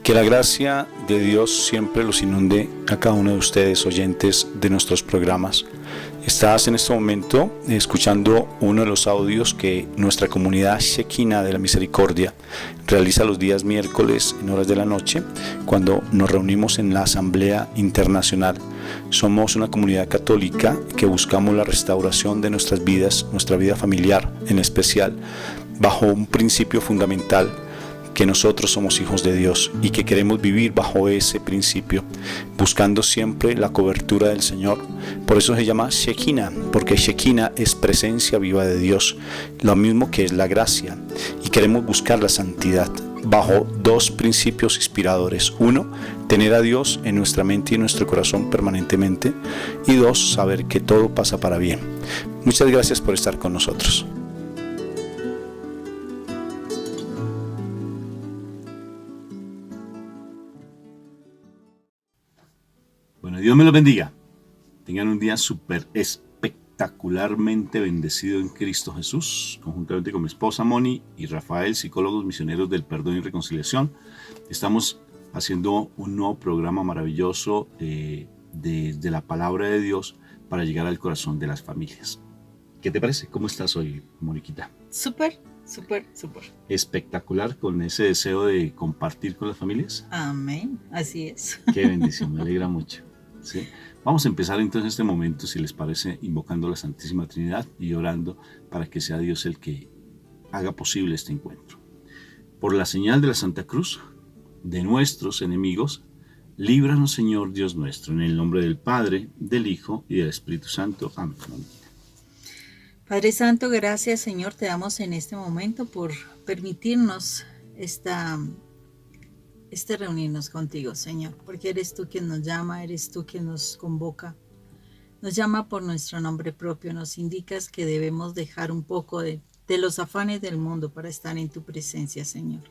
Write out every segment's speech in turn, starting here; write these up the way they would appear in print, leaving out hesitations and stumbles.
Que la gracia de Dios siempre los inunde a cada uno de ustedes, oyentes de nuestros programas. Estás en este momento escuchando uno de los audios que nuestra comunidad Shekinah de la Misericordia realiza los días miércoles en horas de la noche, cuando nos reunimos en la Asamblea Internacional. Somos una comunidad católica que buscamos la restauración de nuestras vidas, nuestra vida familiar en especial, bajo un principio fundamental: que nosotros somos hijos de Dios y que queremos vivir bajo ese principio, buscando siempre la cobertura del Señor. Por eso se llama Shekinah, porque Shekinah es presencia viva de Dios, lo mismo que es la gracia, y queremos buscar la santidad bajo dos principios inspiradores: uno, tener a Dios en nuestra mente y en nuestro corazón permanentemente, y dos, saber que todo pasa para bien. Muchas gracias por estar con nosotros. Bueno, Dios me los bendiga. Tengan un día súper espectacularmente bendecido en Cristo Jesús, conjuntamente con mi esposa Moni y Rafael, psicólogos misioneros del perdón y reconciliación. Estamos haciendo un nuevo programa maravilloso desde la palabra de Dios para llegar al corazón de las familias. ¿Qué te parece? ¿Cómo estás hoy, Moniquita? Súper. Espectacular, con ese deseo de compartir con las familias. Amén, así es. Qué bendición, me alegra mucho. ¿Sí? Vamos a empezar entonces este momento, si les parece, invocando a la Santísima Trinidad y orando para que sea Dios el que haga posible este encuentro. Por la señal de la Santa Cruz, de nuestros enemigos, líbranos, Señor Dios nuestro, en el nombre del Padre, del Hijo y del Espíritu Santo. Amén. Padre Santo, gracias, Señor, te damos en este momento por permitirnos reunirnos contigo, Señor, porque eres tú quien nos llama, eres tú quien nos convoca, nos llama por nuestro nombre propio, nos indicas que debemos dejar un poco de los afanes del mundo para estar en tu presencia, Señor.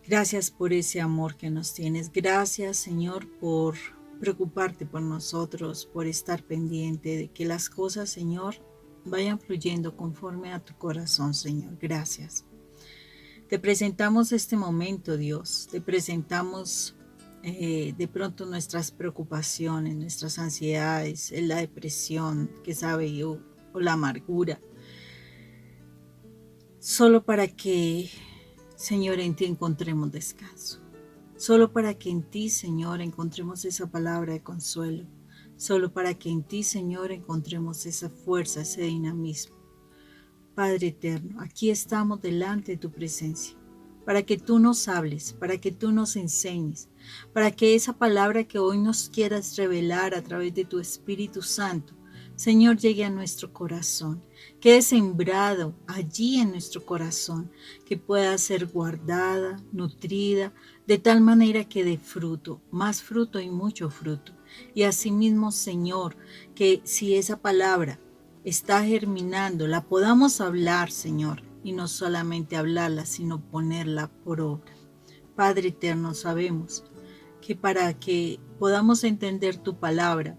Gracias por ese amor que nos tienes, gracias, Señor, por preocuparte por nosotros, por estar pendiente de que las cosas, Señor, vayan fluyendo conforme a tu corazón, Señor. Gracias. Te presentamos este momento, Dios. Te presentamos de pronto nuestras preocupaciones, nuestras ansiedades, la depresión, que sabe yo, o la amargura. Solo para que, Señor, en ti encontremos descanso. Solo para que en ti, Señor, encontremos esa palabra de consuelo. Solo para que en ti, Señor, encontremos esa fuerza, ese dinamismo. Padre eterno, aquí estamos delante de tu presencia, para que tú nos hables, para que tú nos enseñes, para que esa palabra que hoy nos quieras revelar a través de tu Espíritu Santo, Señor, llegue a nuestro corazón, quede sembrado allí en nuestro corazón, que pueda ser guardada, nutrida, de tal manera que dé fruto, más fruto y mucho fruto. Y asimismo, Señor, que si esa palabra está germinando, la podamos hablar, Señor, y no solamente hablarla, sino ponerla por obra. Padre eterno, sabemos que para que podamos entender tu palabra,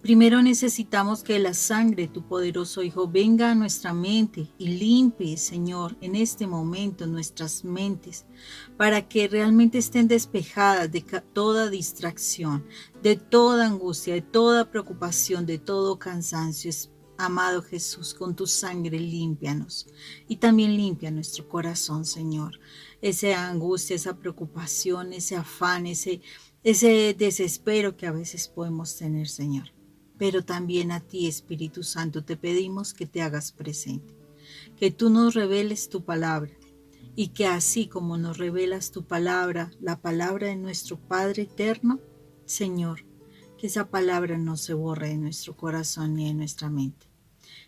primero necesitamos que la sangre de tu poderoso Hijo venga a nuestra mente y limpie, Señor, en este momento nuestras mentes, para que realmente estén despejadas de toda distracción, de toda angustia, de toda preocupación, de todo cansancio. Amado Jesús, con tu sangre límpianos y también limpia nuestro corazón, Señor. Esa angustia, esa preocupación, ese afán, ese desespero que a veces podemos tener, Señor. Pero también a ti, Espíritu Santo, te pedimos que te hagas presente, que tú nos reveles tu palabra y que así como nos revelas tu palabra, la palabra de nuestro Padre eterno, Señor, que esa palabra no se borre de nuestro corazón ni de nuestra mente.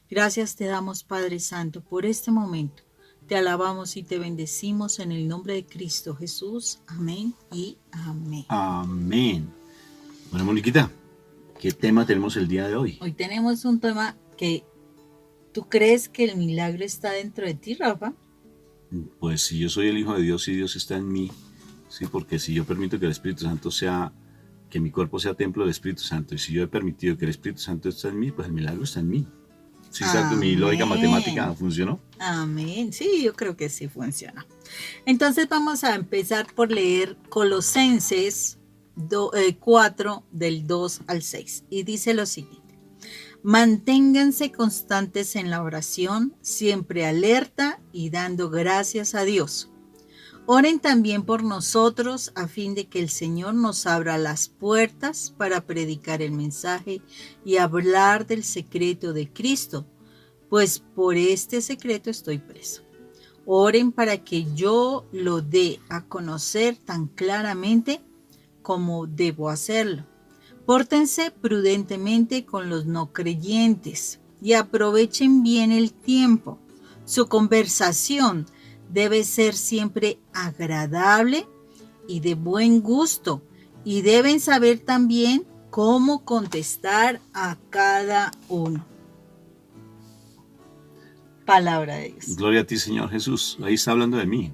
Gracias te damos, Padre Santo, por este momento. Te alabamos y te bendecimos en el nombre de Cristo Jesús. Amén y amén. Amén. Bueno, Moniquita, ¿qué tema tenemos el día de hoy? Hoy tenemos un tema que tú crees que el milagro está dentro de ti, Rafa. Pues si yo soy el Hijo de Dios y Dios está en mí, sí, porque si yo permito que el Espíritu Santo sea, que mi cuerpo sea templo del Espíritu Santo, y si yo he permitido que el Espíritu Santo esté en mí, pues el milagro está en mí. ¿Sí sabes que mi lógica matemática funcionó? Amén. Sí, yo creo que sí funciona. Entonces vamos a empezar por leer Colosenses 4 del 2 al 6. Y dice lo siguiente. Manténganse constantes en la oración, siempre alerta y dando gracias a Dios. Oren también por nosotros a fin de que el Señor nos abra las puertas para predicar el mensaje y hablar del secreto de Cristo, pues por este secreto estoy preso. Oren para que yo lo dé a conocer tan claramente como debo hacerlo. Pórtense prudentemente con los no creyentes y aprovechen bien el tiempo. Su conversación debe ser siempre agradable y de buen gusto, y deben saber también cómo contestar a cada uno. Palabra de Dios. Gloria a ti, Señor Jesús. Ahí está hablando de mí.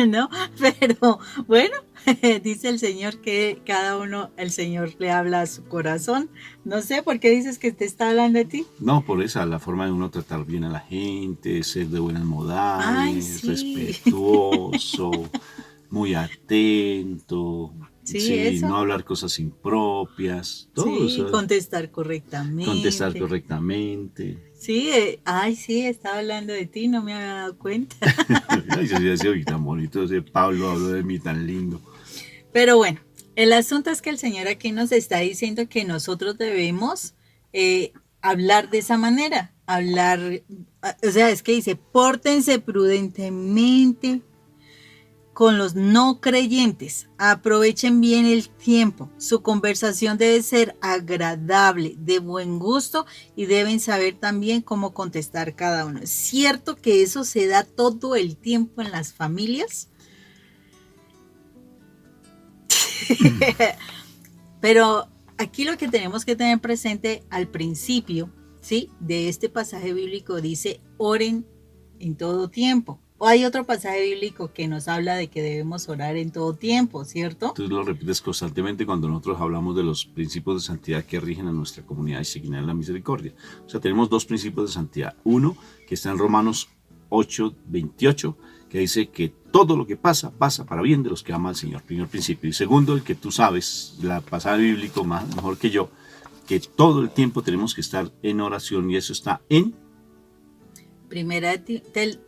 ¿No? Pero bueno, dice el Señor que cada uno, el Señor le habla a su corazón. No sé por qué dices que te está hablando a ti. No, por esa, la forma de uno tratar bien a la gente, ser de buenas modales, Ay, sí. respetuoso, muy atento, Sí, no hablar cosas impropias, todo sí, eso. contestar correctamente. Contestar correctamente. Sí, sí, estaba hablando de ti, no me había dado cuenta. Ay, yo decía, oye, tan bonito ese Pablo habló de mí tan lindo. Pero bueno, el asunto es que el Señor aquí nos está diciendo que nosotros debemos hablar de esa manera, o sea, es que dice, pórtense prudentemente con los no creyentes, aprovechen bien el tiempo, su conversación debe ser agradable, de buen gusto y deben saber también cómo contestar cada uno. ¿Es cierto que eso se da todo el tiempo en las familias? Pero aquí lo que tenemos que tener presente al principio, ¿sí?, de este pasaje bíblico dice, oren en todo tiempo. O hay otro pasaje bíblico que nos habla de que debemos orar en todo tiempo, ¿cierto? Tú lo repites constantemente cuando nosotros hablamos de los principios de santidad que rigen a nuestra comunidad disciplinar en la misericordia. O sea, tenemos dos principios de santidad. Uno, que está en Romanos 8:28, que dice que todo lo que pasa, pasa para bien de los que aman al Señor. Primer principio. Y segundo, el que tú sabes, la pasada bíblico mejor que yo, que todo el tiempo tenemos que estar en oración, y eso está en Primera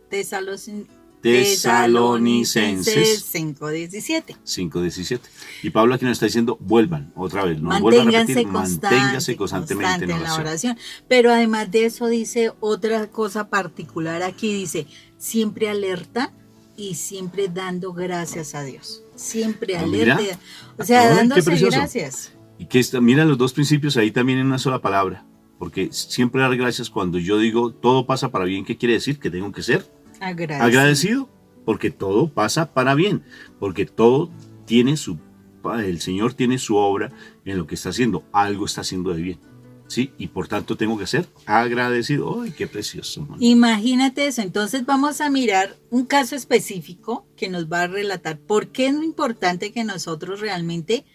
Tesalonicenses Tesalonicenses 5:17. 5:17. Y Pablo aquí nos está diciendo, vuelvan otra vez, no vuelvan a repetir, manténganse constantemente en la oración. oración. Pero además de eso dice otra cosa particular aquí, dice, siempre alerta y siempre dando gracias a Dios. Siempre alerta. Mira. O sea, Ay, dándose gracias. Y que mira los dos principios ahí también en una sola palabra, porque siempre dar gracias cuando yo digo todo pasa para bien, ¿qué quiere decir? Que tengo que ser agradecido, porque todo pasa para bien, porque todo tiene el Señor tiene su obra en lo que está haciendo, algo está haciendo de bien, ¿sí? Y por tanto tengo que ser agradecido. ¡Ay, qué precioso! Man. Imagínate eso. Entonces vamos a mirar un caso específico que nos va a relatar por qué es muy importante que nosotros realmente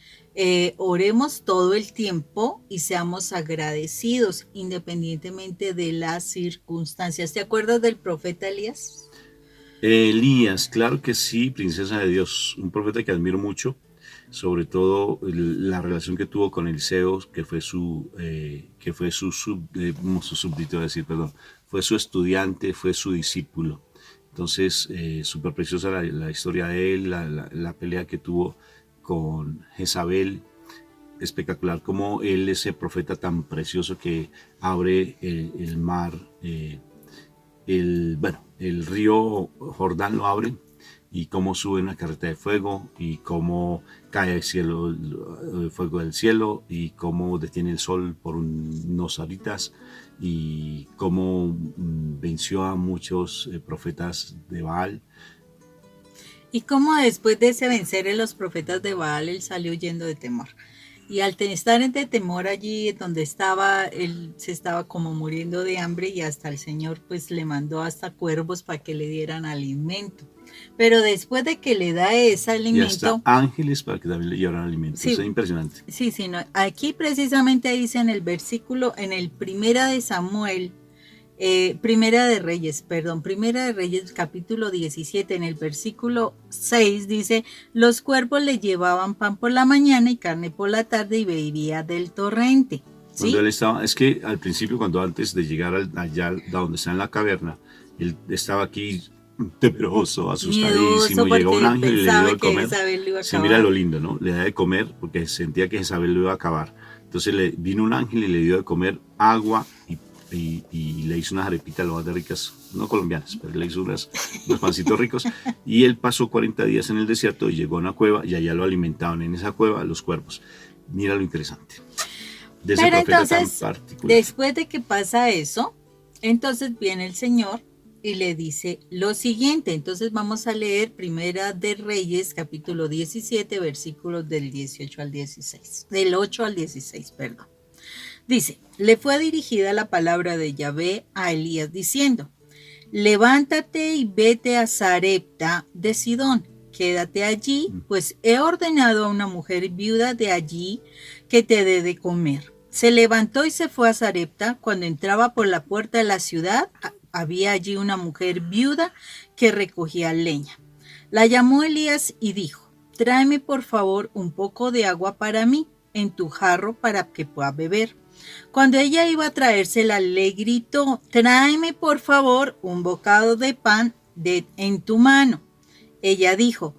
oremos todo el tiempo y seamos agradecidos independientemente de las circunstancias. ¿Te acuerdas del profeta Elías? Elías, claro que sí, princesa de Dios, un profeta que admiro mucho, sobre todo la relación que tuvo con Eliseo, que fue su súbdito, fue su estudiante, fue su discípulo. Entonces, súper preciosa la historia de él, la pelea que tuvo con Jezabel, espectacular como él, ese profeta tan precioso que abre el mar, el río Jordán lo abre, y cómo sube una carreta de fuego, y cómo cae el fuego del cielo, y cómo detiene el sol por unos horitas, y cómo venció a muchos profetas de Baal. Y cómo después de ese vencer a los profetas de Baal, él salió huyendo de temor. Y al estar en temor allí donde estaba, él se estaba como muriendo de hambre, y hasta el Señor pues le mandó hasta cuervos para que le dieran alimento. Pero después de que le da ese Y alimento, hasta ángeles para que también le llevaran alimento. Sí. Eso es impresionante. sí, no, aquí precisamente dice en el versículo, en el Primera de Samuel, Primera de Reyes, capítulo 17, en el versículo 6 dice, los cuervos le llevaban pan por la mañana y carne por la tarde y bebía del torrente. ¿Sí? Cuando él estaba, es que al principio, cuando antes de llegar allá donde está en la caverna, él estaba aquí temeroso, asustadísimo, llegó un ángel y le dio de comer. Sí, mira lo lindo, ¿no? Le da de comer porque sentía que Jezabel lo iba a acabar. Entonces vino un ángel y le dio de comer agua y le hizo unas arepitas lo más de ricas, no colombianas, pero le hizo unos pancitos ricos. Y él pasó 40 días en el desierto y llegó a una cueva y allá lo alimentaban en esa cueva los cuervos. Mira lo interesante de ese Pero profeta entonces, tan particular. después de que pasa eso, entonces viene el Señor y le dice lo siguiente. Entonces vamos a leer Primera de Reyes, capítulo 17, versículos del 18 al 16, del 8 al 16, perdón. Dice, le fue dirigida la palabra de Yahvé a Elías diciendo, levántate y vete a Sarepta de Sidón, quédate allí, pues he ordenado a una mujer viuda de allí que te dé de comer. Se levantó y se fue a Sarepta. Cuando entraba por la puerta de la ciudad, había allí una mujer viuda que recogía leña. La llamó Elías y dijo, tráeme por favor un poco de agua para mí en tu jarro para que pueda beber. Cuando ella iba a traérsela, le gritó, tráeme por favor un bocado de pan en tu mano. Ella dijo,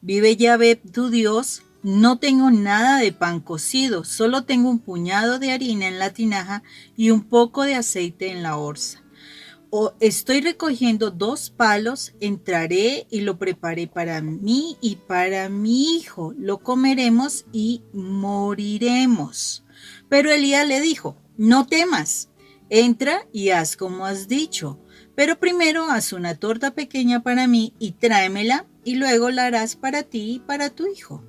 vive Yahvé tu Dios, no tengo nada de pan cocido, solo tengo un puñado de harina en la tinaja y un poco de aceite en la orza. Estoy recogiendo 2 palos, entraré y lo preparé para mí y para mi hijo. Lo comeremos y moriremos. Pero Elías le dijo, no temas, entra y haz como has dicho. Pero primero haz una torta pequeña para mí y tráemela y luego la harás para ti y para tu hijo.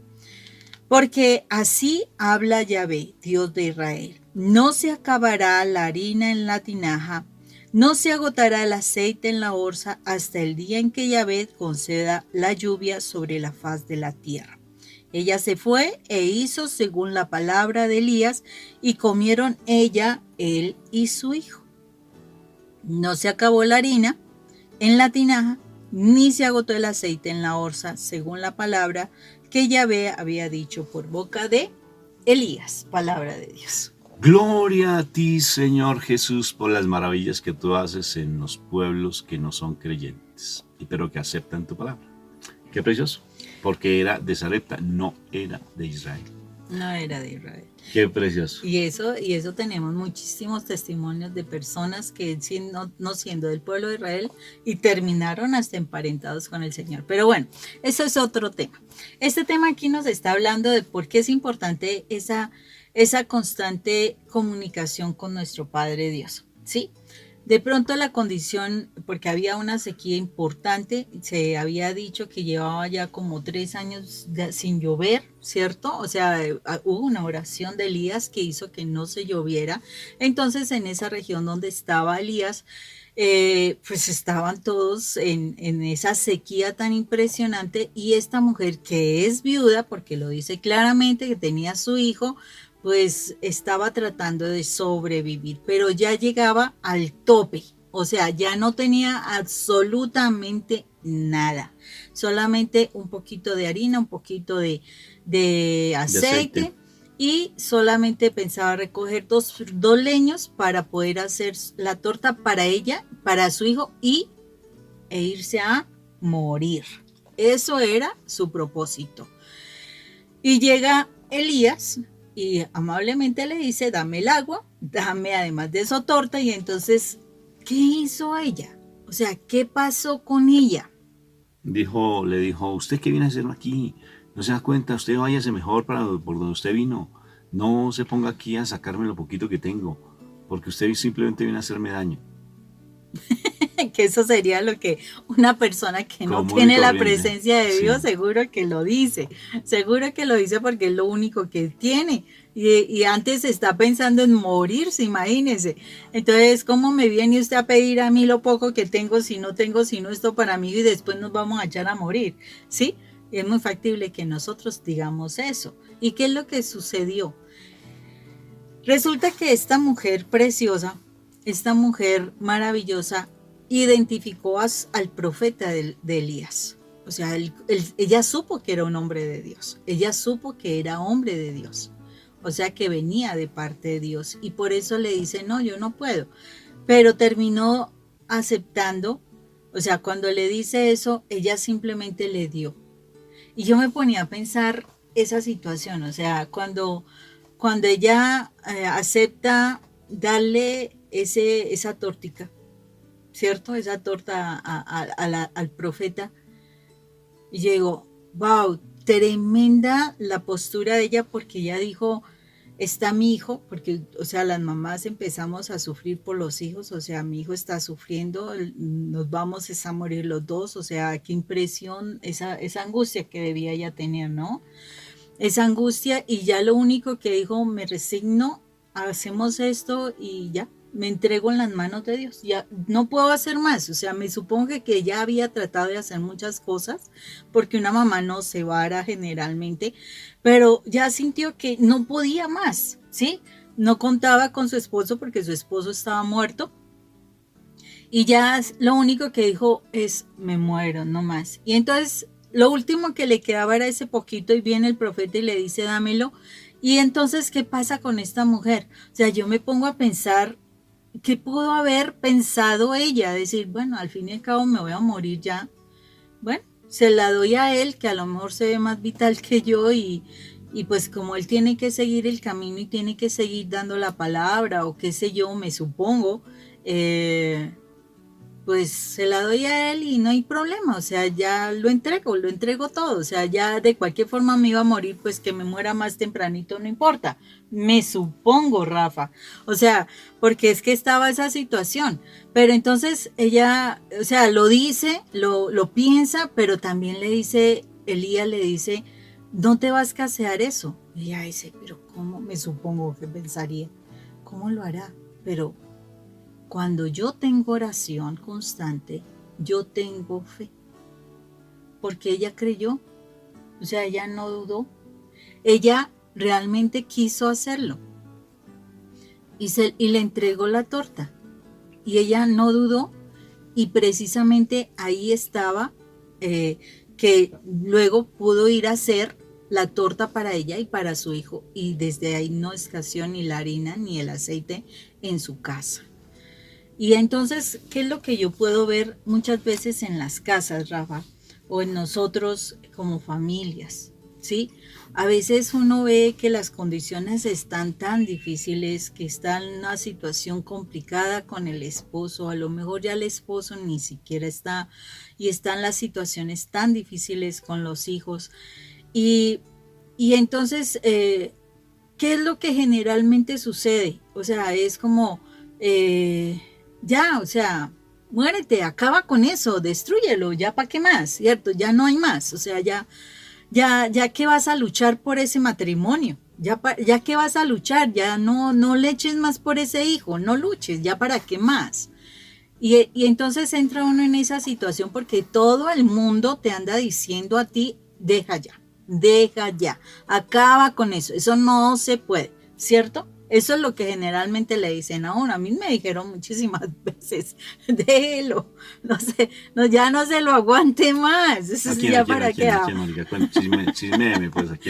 Porque así habla Yahvé, Dios de Israel. No se acabará la harina en la tinaja, no se agotará el aceite en la orza hasta el día en que Yahvé conceda la lluvia sobre la faz de la tierra. Ella se fue e hizo según la palabra de Elías y comieron ella, él y su hijo. No se acabó la harina en la tinaja, ni se agotó el aceite en la orza, según la palabra que Yahvé había dicho por boca de Elías, palabra de Dios. Gloria a ti, Señor Jesús, por las maravillas que tú haces en los pueblos que no son creyentes, pero que aceptan tu palabra. Qué precioso, porque era de Sarepta, no era de Israel. No era de Israel. Qué precioso. Y eso tenemos muchísimos testimonios de personas que no siendo del pueblo de Israel y terminaron hasta emparentados con el Señor. Pero bueno, eso es otro tema. Este tema aquí nos está hablando de por qué es importante esa constante comunicación con nuestro Padre Dios, ¿sí? De pronto la condición, porque había una sequía importante, se había dicho que llevaba ya como 3 años sin llover, ¿cierto? O sea, hubo una oración de Elías que hizo que no se lloviera. Entonces, en esa región donde estaba Elías, pues estaban todos en esa sequía tan impresionante, y esta mujer que es viuda, porque lo dice claramente que tenía su hijo, pues estaba tratando de sobrevivir, pero ya llegaba al tope, o sea, ya no tenía absolutamente nada, solamente un poquito de harina, un poquito de aceite, y solamente pensaba recoger dos leños para poder hacer la torta para ella, para su hijo e irse a morir. Eso era su propósito. Y llega Elías y amablemente le dice, dame el agua, dame además de eso torta. Y entonces, ¿qué hizo ella? O sea, ¿qué pasó con ella? Le dijo, ¿usted qué viene a hacer aquí? No se da cuenta, usted váyase mejor por donde usted vino. No se ponga aquí a sacarme lo poquito que tengo, porque usted simplemente viene a hacerme daño. Que eso sería lo que una persona que no tiene la presencia de Dios, sí, seguro que lo dice porque es lo único que tiene. y antes está pensando en morirse, imagínese. Entonces, ¿cómo me viene usted a pedir a mí lo poco que tengo si no tengo sino esto para mí y después nos vamos a echar a morir? ¿Sí? Es muy factible que nosotros digamos eso. ¿Y qué es lo que sucedió? Resulta que esta mujer preciosa, esta mujer maravillosa, identificó al profeta de Elías. O sea, ella supo que era un hombre de Dios. Ella supo que era hombre de Dios. O sea, que venía de parte de Dios. Y por eso le dice, no, yo no puedo. Pero terminó aceptando. O sea, cuando le dice eso, ella simplemente le dio. Y yo me ponía a pensar esa situación. O sea, cuando ella acepta darle esa tortica, ¿cierto? Esa torta al profeta. Y yo digo, wow, tremenda la postura de ella, porque ella dijo, está mi hijo, porque, o sea, las mamás empezamos a sufrir por los hijos, o sea, mi hijo está sufriendo, nos vamos a morir los dos, o sea, qué impresión, esa angustia que debía ella tener, ¿no? Esa angustia, y ya lo único que dijo, me resigno, hacemos esto y ya, me entrego en las manos de Dios, ya no puedo hacer más. O sea, me supongo que ella había tratado de hacer muchas cosas, porque una mamá no se vara generalmente, pero ya sintió que no podía más, ¿sí? No contaba con su esposo porque su esposo estaba muerto, y ya lo único que dijo es, me muero, no más. Y entonces lo último que le quedaba era ese poquito, y viene el profeta y le dice, dámelo. Y entonces, ¿qué pasa con esta mujer? O sea, yo me pongo a pensar, ¿qué pudo haber pensado ella? Decir, bueno, al fin y al cabo me voy a morir ya. Bueno, se la doy a él, que a lo mejor se ve más vital que yo, y pues como él tiene que seguir el camino y tiene que seguir dando la palabra, o qué sé yo, me supongo, pues se la doy a él y no hay problema. O sea, ya lo entrego todo. O sea, ya de cualquier forma me iba a morir, pues que me muera más tempranito, no importa. Me supongo, Rafa. O sea, porque es que estaba esa situación. Pero entonces ella, o sea, lo dice, lo piensa, pero también le dice, Elías le dice, no te vas a casear eso. Y ella dice, pero ¿cómo? Me supongo que pensaría, ¿cómo lo hará? Pero cuando yo tengo oración constante, yo tengo fe, porque ella creyó, o sea, ella no dudó, ella realmente quiso hacerlo, y le entregó la torta, y ella no dudó, y precisamente ahí estaba, que luego pudo ir a hacer la torta para ella y para su hijo, y desde ahí no escaseó ni la harina ni el aceite en su casa. Y entonces, ¿qué es lo que yo puedo ver muchas veces en las casas, Rafa? O en nosotros como familias, ¿sí? A veces uno ve que las condiciones están tan difíciles, que está en una situación complicada con el esposo, a lo mejor ya el esposo ni siquiera está, y están las situaciones tan difíciles con los hijos. Y entonces, ¿qué es lo que generalmente sucede? O sea, es como... ya, o sea, muérete, acaba con eso, destrúyelo, ya para qué más, ¿cierto? Ya no hay más, o sea, ya que vas a luchar por ese matrimonio, ya que vas a luchar, ya no le eches más por ese hijo, no luches, ya para qué más. Y entonces entra uno en esa situación, porque todo el mundo te anda diciendo a ti, deja ya, acaba con eso no se puede, ¿cierto? Eso es lo que generalmente le dicen a uno. A mí me dijeron muchísimas veces, déjelo, no sé, ya no se lo aguante más. Eso es ya para qué. Chismeme, pues, aquí.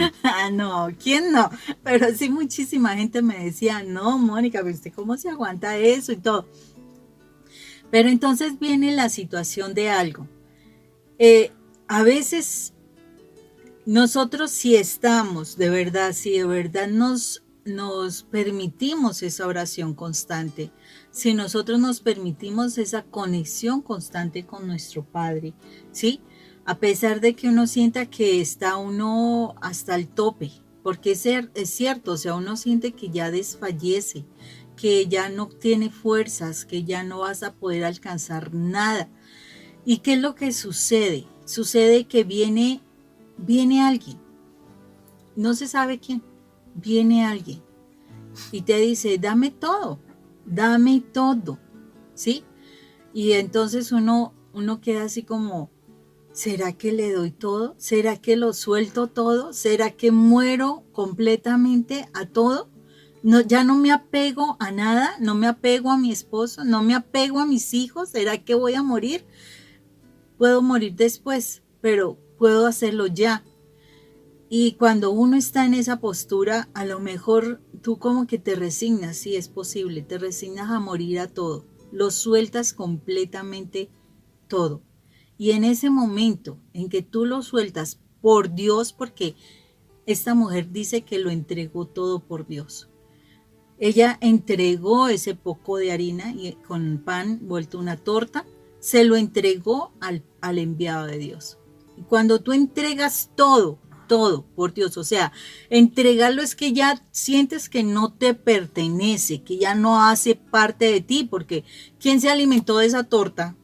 No, ¿quién no? Pero sí, muchísima gente me decía, no, Mónica, ¿usted cómo se aguanta eso y todo? Pero entonces viene la situación de algo. A veces nosotros, si estamos de verdad, si de verdad nos permitimos esa oración constante, si nosotros nos permitimos esa conexión constante con nuestro Padre, ¿sí? A pesar de que uno sienta que está uno hasta el tope, porque es cierto, o sea, uno siente que ya desfallece, que ya no tiene fuerzas, que ya no vas a poder alcanzar nada. ¿Y qué es lo que sucede? Sucede que viene alguien, no se sabe quién. viene alguien y te dice, dame todo, ¿sí? Y entonces uno queda así como, ¿será que le doy todo? ¿Será que lo suelto todo? ¿Será que muero completamente a todo? No, ya no me apego a nada, no me apego a mi esposo, no me apego a mis hijos. ¿Será que voy a morir? Puedo morir después, pero puedo hacerlo ya. Y cuando uno está en esa postura, a lo mejor tú como que te resignas, sí es posible, te resignas a morir a todo, lo sueltas completamente todo. Y en ese momento en que tú lo sueltas por Dios, porque esta mujer dice que lo entregó todo por Dios. Ella entregó ese poco de harina y con pan vuelto una torta, se lo entregó al enviado de Dios. Y cuando tú entregas todo por Dios, o sea, entregarlo es que ya sientes que no te pertenece, que ya no hace parte de ti, porque ¿quién se alimentó de esa torta?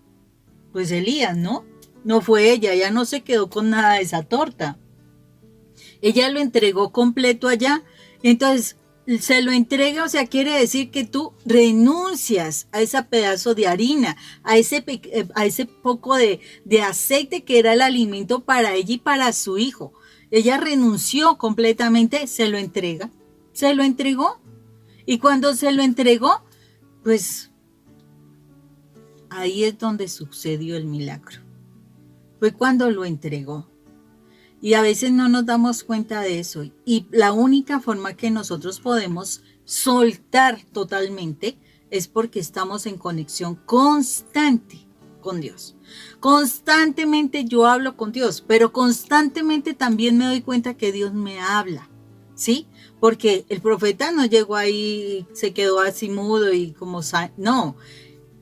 Pues Elías, ¿no? No fue ella no se quedó con nada de esa torta. Ella lo entregó completo allá. Entonces, se lo entrega, o sea, quiere decir que tú renuncias a ese pedazo de harina, a ese poco de aceite que era el alimento para ella y para su hijo. Ella renunció completamente, se lo entrega, se lo entregó. Y cuando se lo entregó, pues ahí es donde sucedió el milagro. Fue cuando lo entregó. Y a veces no nos damos cuenta de eso. Y la única forma que nosotros podemos soltar totalmente es porque estamos en conexión constante con Dios. Constantemente yo hablo con Dios, pero constantemente también me doy cuenta que Dios me habla, ¿sí? Porque el profeta no llegó ahí, se quedó así mudo y como... No,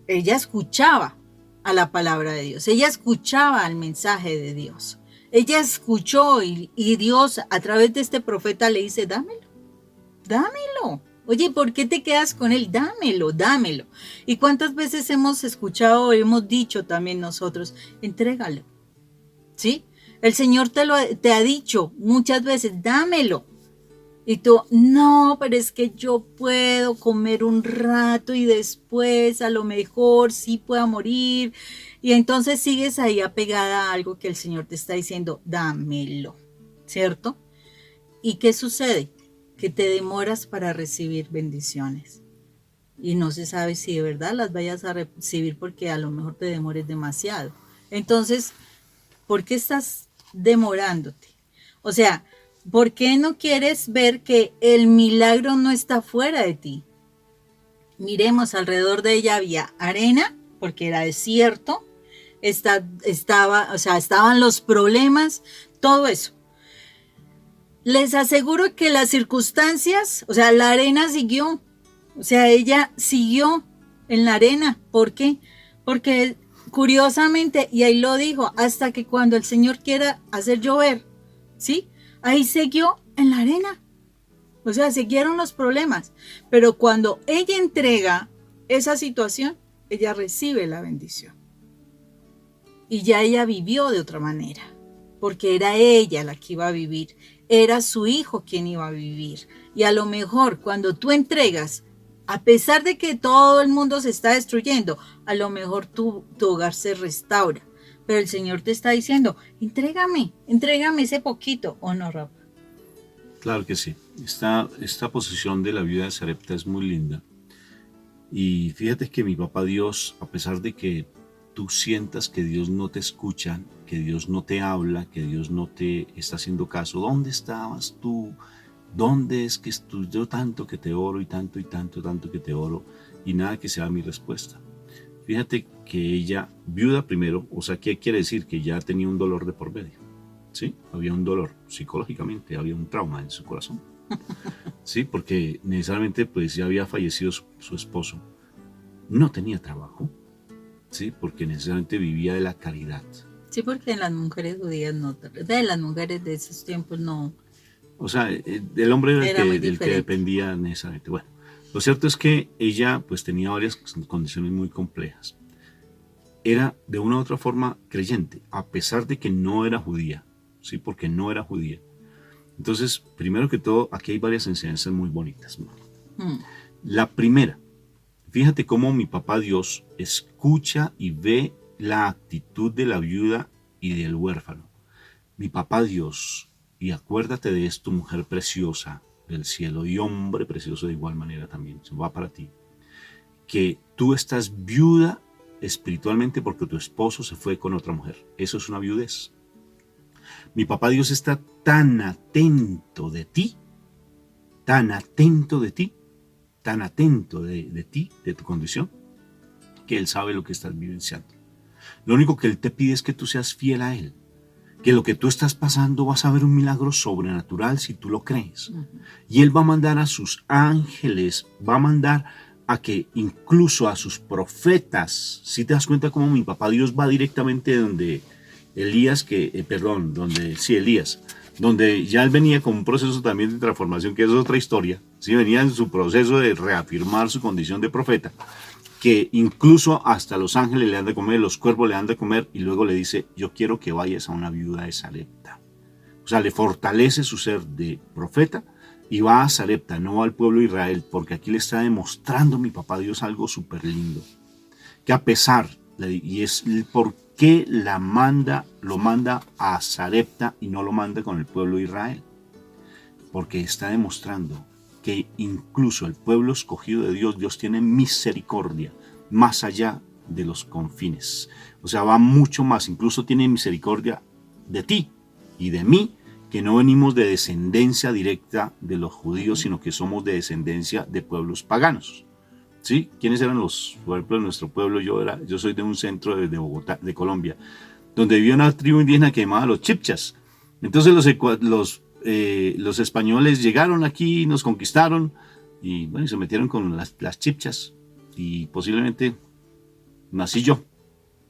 ella escuchaba a la palabra de Dios, ella escuchaba al mensaje de Dios. Ella escuchó y Dios a través de este profeta le dice, dámelo. Oye, ¿por qué te quedas con él? Dámelo. ¿Y cuántas veces hemos escuchado, hemos dicho también nosotros, entrégalo? ¿Sí? El Señor te ha dicho muchas veces, dámelo. Y tú, no, pero es que yo puedo comer un rato y después a lo mejor sí pueda morir. Y entonces sigues ahí apegada a algo que el Señor te está diciendo, dámelo, ¿cierto? ¿Y qué sucede? Que te demoras para recibir bendiciones. Y no se sabe si de verdad las vayas a recibir porque a lo mejor te demores demasiado. Entonces, ¿por qué estás demorándote? O sea, ¿por qué no quieres ver que el milagro no está fuera de ti? Miremos, alrededor de ella había arena, porque era desierto, estaban los problemas, todo eso. Les aseguro que las circunstancias, o sea, la arena siguió, o sea, ella siguió en la arena. ¿Por qué? Porque curiosamente, y ahí lo dijo, hasta que cuando el Señor quiera hacer llover, ¿sí? Ahí siguió en la arena. O sea, siguieron los problemas. Pero cuando ella entrega esa situación, ella recibe la bendición. Y ya ella vivió de otra manera. Porque era ella la que iba a vivir. Era su hijo quien iba a vivir. Y a lo mejor cuando tú entregas, a pesar de que todo el mundo se está destruyendo, a lo mejor tu hogar se restaura. Pero el Señor te está diciendo, entrégame ese poquito, ¿o no, Rafa? Claro que sí. Esta posición de la viuda de Sarepta es muy linda. Y fíjate que mi papá Dios, a pesar de que tú sientas que Dios no te escucha, que Dios no te habla, que Dios no te está haciendo caso, ¿dónde estabas tú? ¿Dónde es que yo tanto que te oro y tanto que te oro y nada que sea mi respuesta? Fíjate que ella, viuda primero, o sea, ¿qué quiere decir? Que ya tenía un dolor de por medio, ¿sí? Había un dolor psicológicamente, había un trauma en su corazón, ¿sí? Porque necesariamente pues ya había fallecido su esposo, no tenía trabajo, ¿sí? Porque necesariamente vivía de la caridad. Sí, porque las mujeres judías no, de las mujeres de esos tiempos no. O sea, el hombre era del que dependía necesariamente. Bueno, lo cierto es que ella pues tenía varias condiciones muy complejas. Era de una u otra forma creyente, a pesar de que no era judía, ¿sí? Porque no era judía. Entonces, primero que todo, aquí hay varias enseñanzas muy bonitas. Mm. La primera, fíjate cómo mi papá Dios escucha y ve la actitud de la viuda y del huérfano. Mi papá Dios, y acuérdate de esto, mujer preciosa del cielo y hombre precioso de igual manera también, se va para ti, que tú estás viuda espiritualmente porque tu esposo se fue con otra mujer. Eso es una viudez. Mi papá Dios está tan atento de ti, tan atento de ti, tan atento de ti, de tu condición, que Él sabe lo que estás vivenciando. Lo único que Él te pide es que tú seas fiel a Él, que lo que tú estás pasando vas a ver un milagro sobrenatural si tú lo crees. Y Él va a mandar a sus ángeles, va a mandar a que incluso a sus profetas, si te das cuenta cómo mi papá Dios va directamente donde Elías, donde ya él venía con un proceso también de transformación, que es otra historia, ¿sí? Venía en su proceso de reafirmar su condición de profeta, que incluso hasta los ángeles le han de comer, los cuervos le han de comer, y luego le dice, yo quiero que vayas a una viuda de Sarepta. O sea, le fortalece su ser de profeta y va a Sarepta, no va al pueblo de Israel, porque aquí le está demostrando mi papá Dios algo súper lindo, que a pesar, y es por qué lo manda a Sarepta y no lo manda con el pueblo de Israel, porque está demostrando que incluso el pueblo escogido de Dios, Dios tiene misericordia más allá de los confines. O sea, va mucho más, incluso tiene misericordia de ti y de mí, que no venimos de descendencia directa de los judíos, sino que somos de descendencia de pueblos paganos. ¿Sí? ¿Quiénes eran los pueblos de nuestro pueblo? Yo soy de un centro de Bogotá, de Colombia, donde vivía una tribu indígena que llamaba los chipchas. Entonces los españoles llegaron aquí, nos conquistaron y bueno, se metieron con las chipchas y posiblemente nací yo.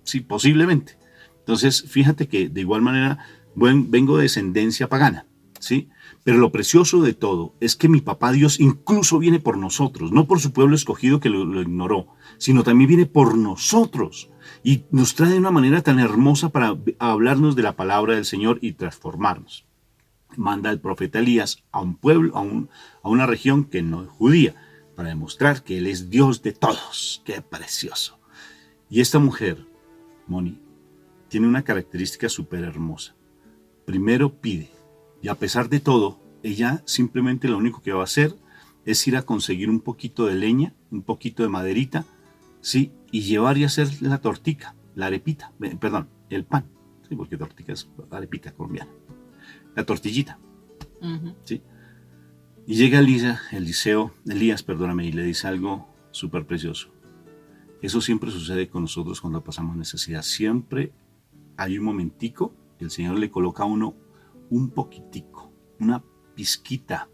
Sí, posiblemente. Entonces, fíjate que de igual manera vengo de descendencia pagana, ¿sí? Pero lo precioso de todo es que mi papá Dios incluso viene por nosotros, no por su pueblo escogido que lo ignoró, sino también viene por nosotros y nos trae de una manera tan hermosa para hablarnos de la palabra del Señor y transformarnos. Manda al profeta Elías a un pueblo, a una región que no es judía, para demostrar que Él es Dios de todos. ¡Qué precioso! Y esta mujer, Moni, tiene una característica súper hermosa. Primero pide, y a pesar de todo, ella simplemente lo único que va a hacer es ir a conseguir un poquito de leña, un poquito de maderita, ¿sí? Y llevar y hacer la tortica, la arepita, el pan, ¿sí? Porque tortica es arepita colombiana, la tortillita, ¿sí? Y llega Elías, y le dice algo súper precioso. Eso siempre sucede con nosotros cuando pasamos necesidad. Siempre hay un momentico, el Señor le coloca a uno un poquitico, una pizquita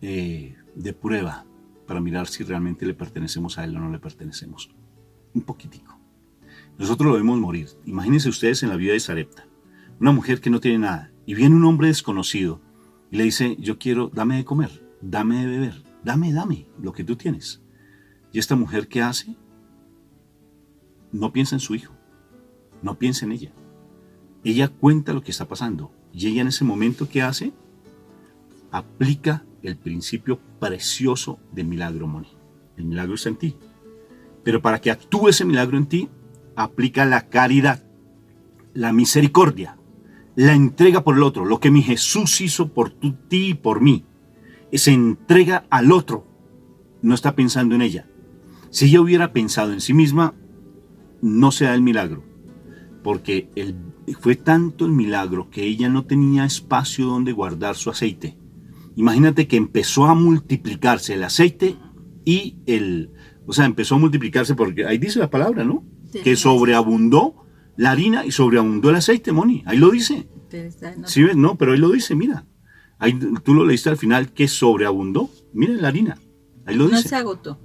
de prueba para mirar si realmente le pertenecemos a Él o no le pertenecemos. Un poquitico. Nosotros lo vemos morir. Imagínense ustedes en la vida de Sarepta, una mujer que no tiene nada, y viene un hombre desconocido y le dice, yo quiero, dame de comer, dame de beber, dame lo que tú tienes. Y esta mujer, ¿qué hace? No piensa en su hijo, no piensa en ella. Ella cuenta lo que está pasando y ella en ese momento, ¿qué hace? Aplica el principio precioso del milagro, Moni. El milagro está en ti. Pero para que actúe ese milagro en ti, aplica la caridad, la misericordia, la entrega por el otro. Lo que mi Jesús hizo por ti y por mí, se entrega al otro. No está pensando en ella. Si ella hubiera pensado en sí misma, no se da el milagro. Porque fue tanto el milagro que ella no tenía espacio donde guardar su aceite. Imagínate que empezó a multiplicarse el aceite y empezó a multiplicarse porque ahí dice la palabra, ¿no? Que sobreabundó la harina y sobreabundó el aceite, Moni. Ahí lo dice. ¿Sí ves? No, pero ahí lo dice, mira. Ahí tú lo leíste al final, que sobreabundó. Mira la harina. Ahí lo dice. No se agotó.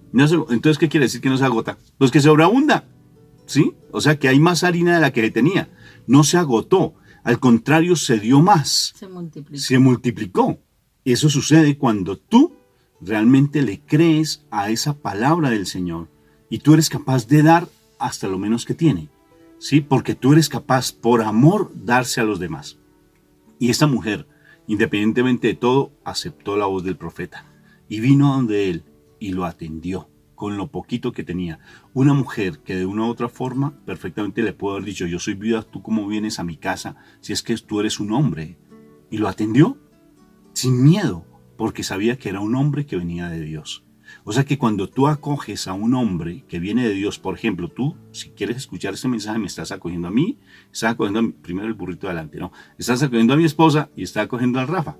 Entonces, ¿qué quiere decir que no se agota? Pues que sobreabunda. ¿Sí? O sea que hay más harina de la que tenía. No se agotó. Al contrario, se dio más. Se multiplicó. Eso sucede cuando tú realmente le crees a esa palabra del Señor y tú eres capaz de dar hasta lo menos que tiene. ¿Sí? Porque tú eres capaz, por amor, darse a los demás. Y esta mujer Independientemente de todo, aceptó la voz del profeta y vino a donde él y lo atendió con lo poquito que tenía. Una mujer que de una u otra forma perfectamente le pudo haber dicho, yo soy viuda, ¿tú cómo vienes a mi casa si es que tú eres un hombre? Y lo atendió sin miedo, porque sabía que era un hombre que venía de Dios. O sea que cuando tú acoges a un hombre que viene de Dios, por ejemplo, tú, si quieres escuchar este mensaje, me estás acogiendo a mí, estás acogiendo a mí, primero el burrito adelante, ¿no? Estás acogiendo a mi esposa y estás acogiendo a Rafa,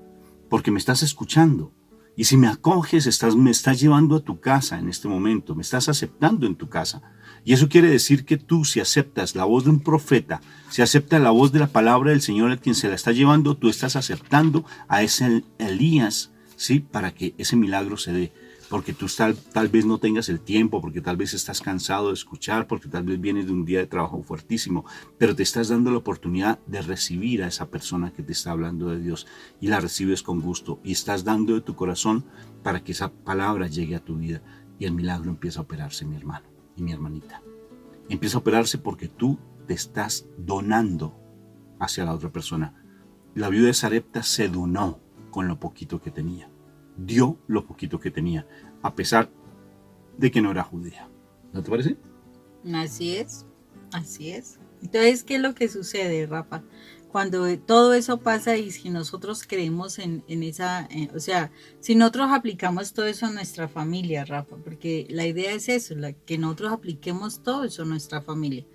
porque me estás escuchando. Y si me acoges, me estás llevando a tu casa en este momento, me estás aceptando en tu casa. Y eso quiere decir que tú, si aceptas la voz de un profeta, si aceptas la voz de la palabra del Señor a quien se la está llevando, tú estás aceptando a ese Elías, ¿sí? Para que ese milagro se dé. Porque tú tal vez no tengas el tiempo, porque tal vez estás cansado de escuchar, porque tal vez vienes de un día de trabajo fuertísimo, pero te estás dando la oportunidad de recibir a esa persona que te está hablando de Dios y la recibes con gusto y estás dando de tu corazón para que esa palabra llegue a tu vida y el milagro empieza a operarse, mi hermano y mi hermanita. Empieza a operarse porque tú te estás donando hacia la otra persona. La viuda de Sarepta se donó con lo poquito que tenía. Dio lo poquito que tenía, a pesar de que no era judía. ¿No te parece? Así es, así es. Entonces, ¿qué es lo que sucede, Rafa? Cuando todo eso pasa y si nosotros creemos en esa, o sea, si nosotros aplicamos todo eso a nuestra familia, Rafa, porque la idea es eso, que nosotros apliquemos todo eso a nuestra familia.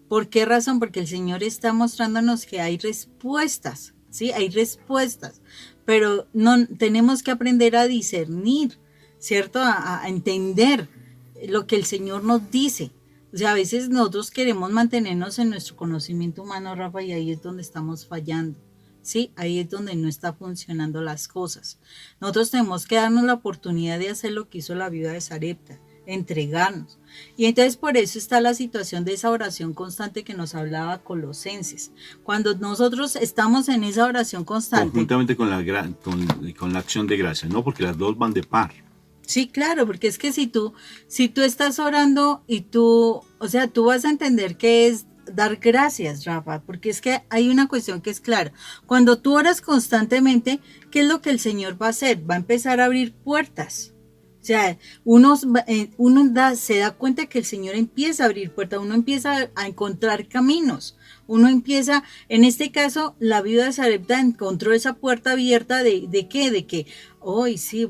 ¿Por qué razón? Porque el Señor está mostrándonos que hay respuestas, ¿sí? Hay respuestas, pero no tenemos que aprender a discernir, ¿cierto? A entender lo que el Señor nos dice. O sea, a veces nosotros queremos mantenernos en nuestro conocimiento humano, Rafa, y ahí es donde estamos fallando, ¿sí? Ahí es donde no está funcionando las cosas. Nosotros tenemos que darnos la oportunidad de hacer lo que hizo la viuda de Sarepta, entregarnos. Y entonces por eso está la situación de esa oración constante que nos hablaba Colosenses. Cuando nosotros estamos en esa oración constante. Conjuntamente con la acción de gracia, ¿no? Porque las dos van de par. Sí, claro, porque es que si tú estás orando y tú vas a entender que es dar gracias, Rafa, porque es que hay una cuestión que es clara. Cuando tú oras constantemente, ¿qué es lo que el Señor va a hacer? Va a empezar a abrir puertas. O sea, uno se da cuenta que el Señor empieza a abrir puertas, uno empieza a encontrar caminos, uno empieza, en este caso, la viuda de Sarepta encontró esa puerta abierta ¿de qué? De que, hoy sí,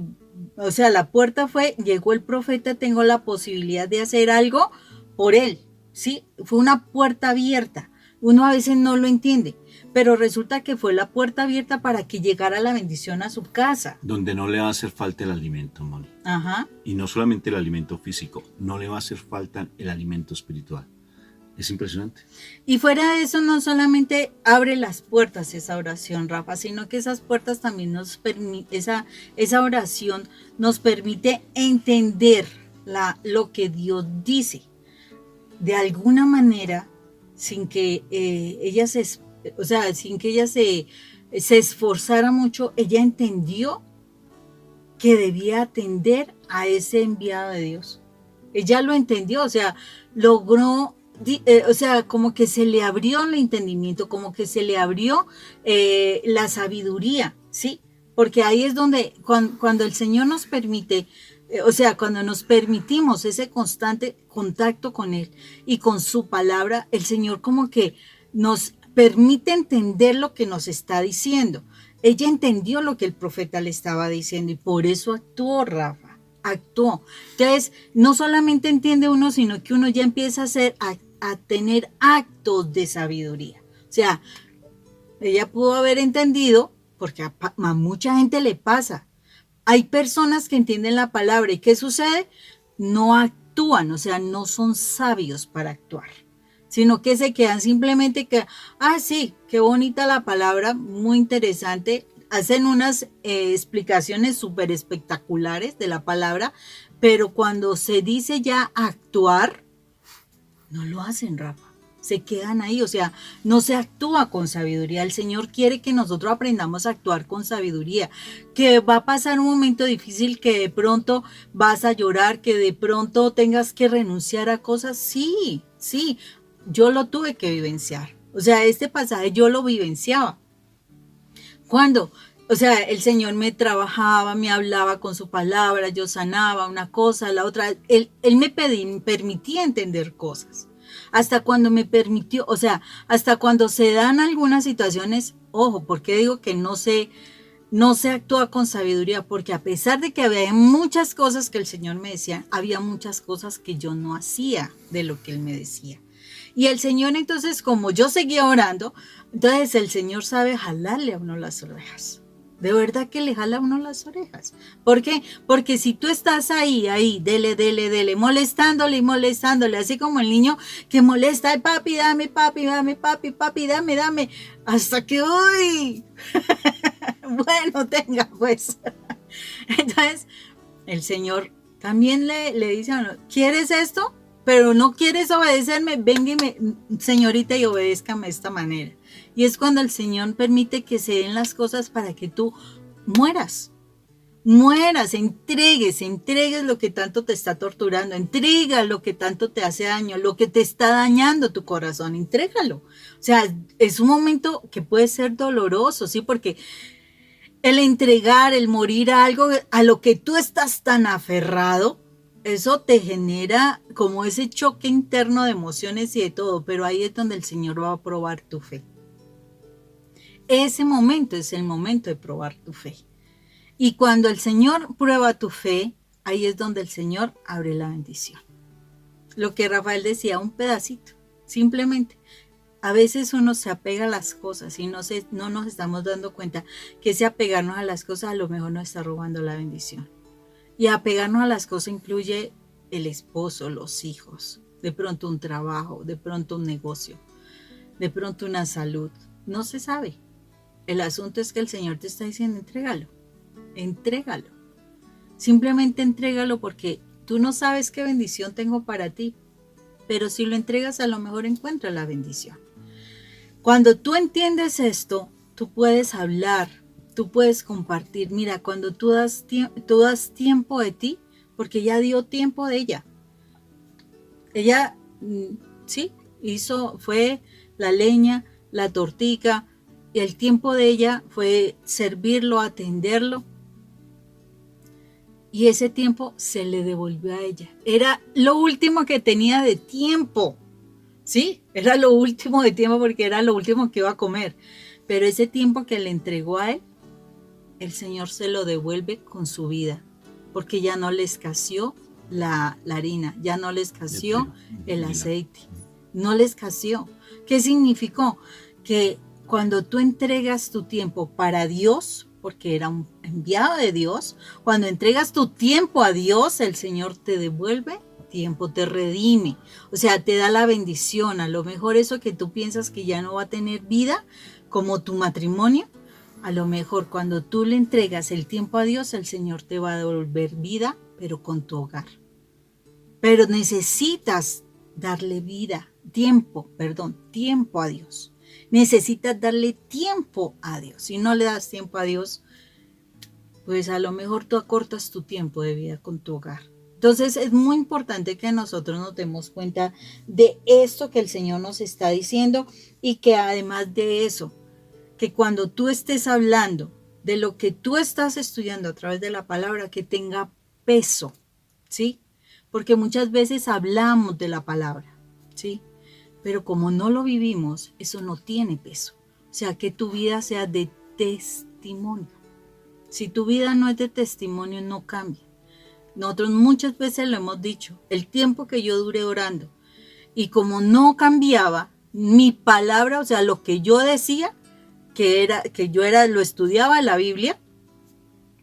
o sea, la puerta llegó el profeta, tengo la posibilidad de hacer algo por él, ¿sí? Fue una puerta abierta, uno a veces no lo entiende, pero resulta que fue la puerta abierta para que llegara la bendición a su casa. Donde no le va a hacer falta el alimento, Moni. Ajá. Y no solamente el alimento físico, no le va a hacer falta el alimento espiritual. Es impresionante. Y fuera de eso, no solamente abre las puertas esa oración, Rafa, sino que esas puertas también nos permite, esa oración nos permite entender lo que Dios dice. De alguna manera, sin que ella se esforzara mucho, ella entendió que debía atender a ese enviado de Dios. Ella lo entendió, o sea, logró, como que se le abrió el entendimiento, como que se le abrió la sabiduría, ¿sí? Porque ahí es donde, cuando el Señor nos permite, cuando nos permitimos ese constante contacto con Él y con su palabra, el Señor como que nos permite entender lo que nos está diciendo. Ella entendió lo que el profeta le estaba diciendo y por eso actuó, Rafa, actuó. Entonces, no solamente entiende uno, sino que uno ya empieza a tener actos de sabiduría. O sea, ella pudo haber entendido, porque a mucha gente le pasa. Hay personas que entienden la palabra y ¿qué sucede? No actúan, o sea, no son sabios para actuar, sino que se quedan simplemente sí, qué bonita la palabra, muy interesante, hacen unas explicaciones súper espectaculares de la palabra, pero cuando se dice ya actuar, no lo hacen, Rafa. Se quedan ahí, o sea, no se actúa con sabiduría. El Señor quiere que nosotros aprendamos a actuar con sabiduría, que va a pasar un momento difícil, que de pronto vas a llorar, que de pronto tengas que renunciar a cosas. Sí, yo lo tuve que vivenciar. O sea, este pasaje yo lo vivenciaba. Cuando O sea, el Señor me trabajaba, me hablaba con su palabra, yo sanaba una cosa, la otra. Él me permitía entender cosas. Hasta cuando me permitió, o sea, hasta cuando se dan algunas situaciones, ojo, porque digo que no se actúa con sabiduría, porque a pesar de que había muchas cosas que el Señor me decía, había muchas cosas que yo no hacía de lo que Él me decía. Y el Señor entonces, como yo seguía orando, entonces el Señor sabe jalarle a uno las orejas. De verdad que le jala a uno las orejas. ¿Por qué? Porque si tú estás ahí, dele, molestándole y molestándole, así como el niño que molesta, ay, papi, dame, papi, dame, hasta que, uy, bueno, tenga pues. Entonces, el Señor también le dice a uno, ¿quieres esto? Pero no quieres obedecerme, venga señorita, y obedézcame de esta manera. Y es cuando el Señor permite que se den las cosas para que tú mueras, entregues lo que tanto te está torturando, entrega lo que tanto te hace daño, lo que te está dañando tu corazón, entrégalo. O sea, es un momento que puede ser doloroso, ¿sí? Porque el entregar, el morir a algo a lo que tú estás tan aferrado, eso te genera como ese choque interno de emociones y de todo, pero ahí es donde el Señor va a probar tu fe. Ese momento es el momento de probar tu fe. Y cuando el Señor prueba tu fe, ahí es donde el Señor abre la bendición. Lo que Rafael decía, un pedacito, simplemente. A veces uno se apega a las cosas y no nos estamos dando cuenta que ese apegarnos a las cosas a lo mejor nos está robando la bendición. Y apegarnos a las cosas incluye el esposo, los hijos, de pronto un trabajo, de pronto un negocio, de pronto una salud. No se sabe. El asunto es que el Señor te está diciendo, entrégalo. Simplemente entrégalo porque tú no sabes qué bendición tengo para ti, pero si lo entregas a lo mejor encuentras la bendición. Cuando tú entiendes esto, tú puedes hablar, tú puedes compartir. Mira, cuando tú das tiempo de ti, porque ella dio tiempo de ella. Ella, sí, fue la leña, la tortica, y el tiempo de ella fue servirlo, atenderlo. Y ese tiempo se le devolvió a ella. Era lo último que tenía de tiempo. Sí, era lo último de tiempo porque era lo último que iba a comer. Pero ese tiempo que le entregó a él, el Señor se lo devuelve con su vida. Porque ya no le escaseó la harina, ya no le escaseó el aceite. No le escaseó. ¿Qué significó? Que cuando tú entregas tu tiempo para Dios, porque era un enviado de Dios, cuando entregas tu tiempo a Dios, el Señor te devuelve tiempo, te redime, o sea, te da la bendición. A lo mejor eso que tú piensas que ya no va a tener vida, como tu matrimonio, a lo mejor cuando tú le entregas el tiempo a Dios, el Señor te va a devolver vida, pero con tu hogar. Pero necesitas darle tiempo a Dios. Necesitas darle tiempo a Dios. Si no le das tiempo a Dios, pues a lo mejor tú acortas tu tiempo de vida con tu hogar. Entonces es muy importante que nosotros nos demos cuenta de esto que el Señor nos está diciendo y que además de eso, que cuando tú estés hablando de lo que tú estás estudiando a través de la palabra, que tenga peso, ¿sí? Porque muchas veces hablamos de la palabra, ¿sí? Pero como no lo vivimos, eso no tiene peso. O sea, que tu vida sea de testimonio. Si tu vida no es de testimonio, no cambia. Nosotros muchas veces lo hemos dicho, el tiempo que yo duré orando y como no cambiaba mi palabra, o sea, lo que yo decía, lo estudiaba en la Biblia,